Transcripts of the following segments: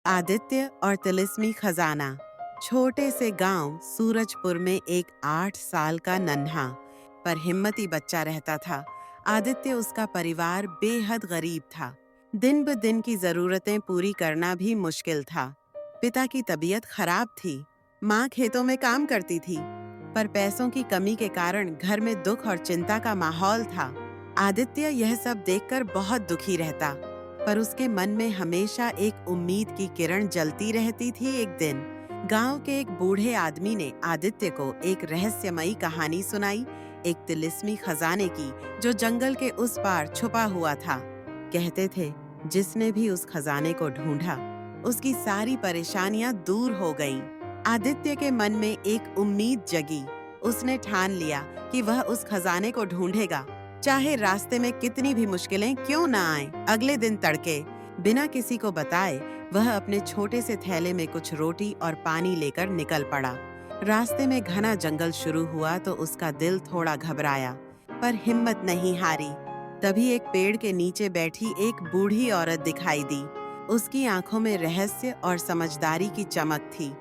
आदित्य और तिलिस्मी खजाना। छोटे से गांव सूरजपुर में एक 8 साल का नन्हा पर हिम्मती बच्चा रहता था। आदित्य उसका परिवार बेहद गरीब था। दिन ब दिन की जरूरतें पूरी करना भी मुश्किल था। पिता की तबीयत खराब थी। माँ खेतों में काम करती थी, पर पैसों की कमी के कारण घर में दुख और चिंता का माहौल था। आदित्य यह सब देखकर बहुत दुखी रहता, पर उसके मन में हमेशा एक उम्मीद की किरण जलती रहती थी। एक दिन गांव के एक बूढ़े आदमी ने आदित्य को एक रहस्यमयी कहानी सुनाई, एक तिलिस्मी खजाने की जो जंगल के उस पार छुपा हुआ था। कहते थे, जिसने भी उस खजाने को ढूंढा, उसकी सारी परेशानियां दूर हो गईं। आदित्य के मन में एक उम्मीद जगी। उसने ठान लिया कि वह उस खजाने को ढूंढेगा, चाहे रास्ते में कितनी भी मुश्किलें क्यों ना आएं। अगले दिन तड़के बिना किसी को बताए वह अपने छोटे से थैले में कुछ रोटी और पानी लेकर निकल पड़ा। रास्ते में घना जंगल शुरू हुआ तो उसका दिल थोड़ा घबराया, पर हिम्मत नहीं हारी। तभी एक पेड़ के नीचे बैठी एक बूढ़ी औरत दिखाई दी। उसकी आंखों में रहस्य और समझदारी की चमक थी।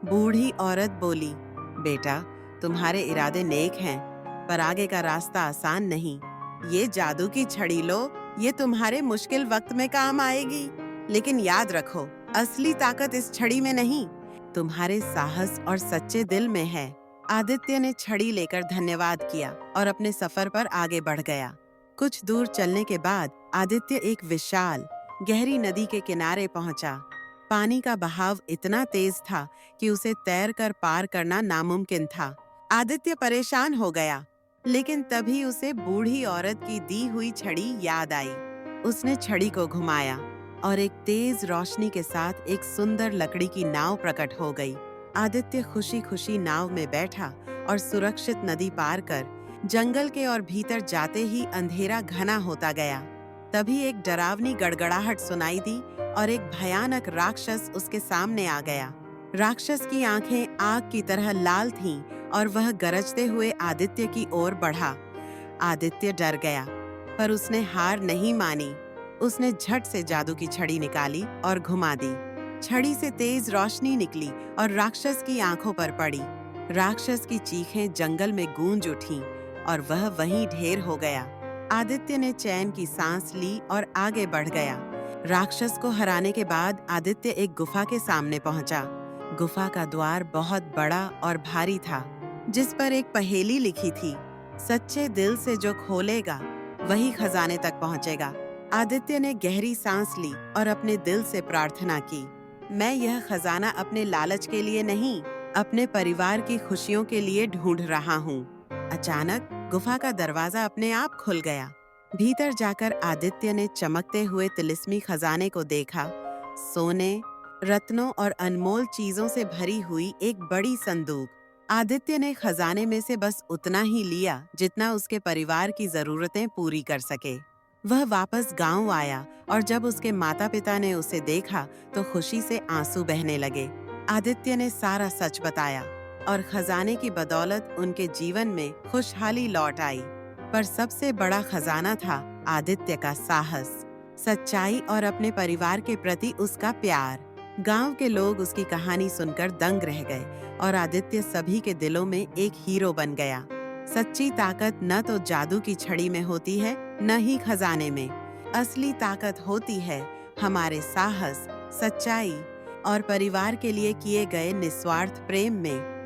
बूढ़ी औरत बोली, बेटा, तुम्हारे इरादे नेक हैं, पर आगे का रास्ता आसान नहीं। ये जादू की छड़ी लो, ये तुम्हारे मुश्किल वक्त में काम आएगी। लेकिन याद रखो, असली ताकत इस छड़ी में नहीं, तुम्हारे साहस और सच्चे दिल में है। आदित्य ने छड़ी लेकर धन्यवाद किया और अपने सफर पर आगे बढ़ गया। कुछ दूर चलने के बाद आदित्य एक विशाल, गहरी नदी के किनारे पहुंचा। पानी का बहाव इतना तेज था कि उसे तैरकर पार करना नामुमकिन था। आदित्य परेशान हो गया, लेकिन तभी उसे बूढ़ी औरत की दी हुई छड़ी याद आई। उसने छड़ी को घुमाया और एक तेज रोशनी के साथ एक सुंदर लकड़ी की नाव प्रकट हो गई। आदित्य खुशी खुशी नाव में बैठा और सुरक्षित नदी पार कर जंगल के और भीतर जाते ही अंधेरा घना होता गया। तभी एक डरावनी गड़गड़ाहट सुनाई दी और एक भयानक राक्षस उसके सामने आ गया। राक्षस की आंखें आग की तरह लाल थीं और वह गरजते हुए आदित्य की ओर बढ़ा। आदित्य डर गया, पर उसने हार नहीं मानी। उसने झट से जादू की छड़ी निकाली और घुमा दी। छड़ी से तेज रोशनी निकली और राक्षस की आंखों पर पड़ी। राक्षस की चीखें जंगल में गूंज उठीं और वह वहीं ढेर हो गया। आदित्य ने चैन की सांस ली और आगे बढ़ गया। राक्षस को हराने के बाद आदित्य एक गुफा के सामने पहुंचा। गुफा का द्वार बहुत बड़ा और भारी था, जिस पर एक पहेली लिखी थी, सच्चे दिल से जो खोलेगा वही खजाने तक पहुंचेगा। आदित्य ने गहरी सांस ली और अपने दिल से प्रार्थना की, मैं यह खजाना अपने लालच के लिए नहीं, अपने परिवार की खुशियों के लिए ढूंढ रहा हूँ। अचानक गुफा का दरवाजा अपने आप खुल गया। भीतर जाकर आदित्य ने चमकते हुए तिलिस्मी खजाने को देखा। सोने, रत्नों और अनमोल चीजों से भरी हुई एक बड़ी संदूक। आदित्य ने खजाने में से बस उतना ही लिया जितना उसके परिवार की जरूरतें पूरी कर सके। वह वापस गांव आया और जब उसके माता पिता ने उसे देखा तो खुशी से आंसू बहने लगे। आदित्य ने सारा सच बताया और खजाने की बदौलत उनके जीवन में खुशहाली लौट आई। पर सबसे बड़ा खजाना था आदित्य का साहस, सच्चाई और अपने परिवार के प्रति उसका प्यार। गांव के लोग उसकी कहानी सुनकर दंग रह गए और आदित्य सभी के दिलों में एक हीरो बन गया। सच्ची ताकत न तो जादू की छड़ी में होती है, न ही खजाने में। असली ताकत होती है हमारे साहस, सच्चाई और परिवार के लिए किए गए निस्वार्थ प्रेम में।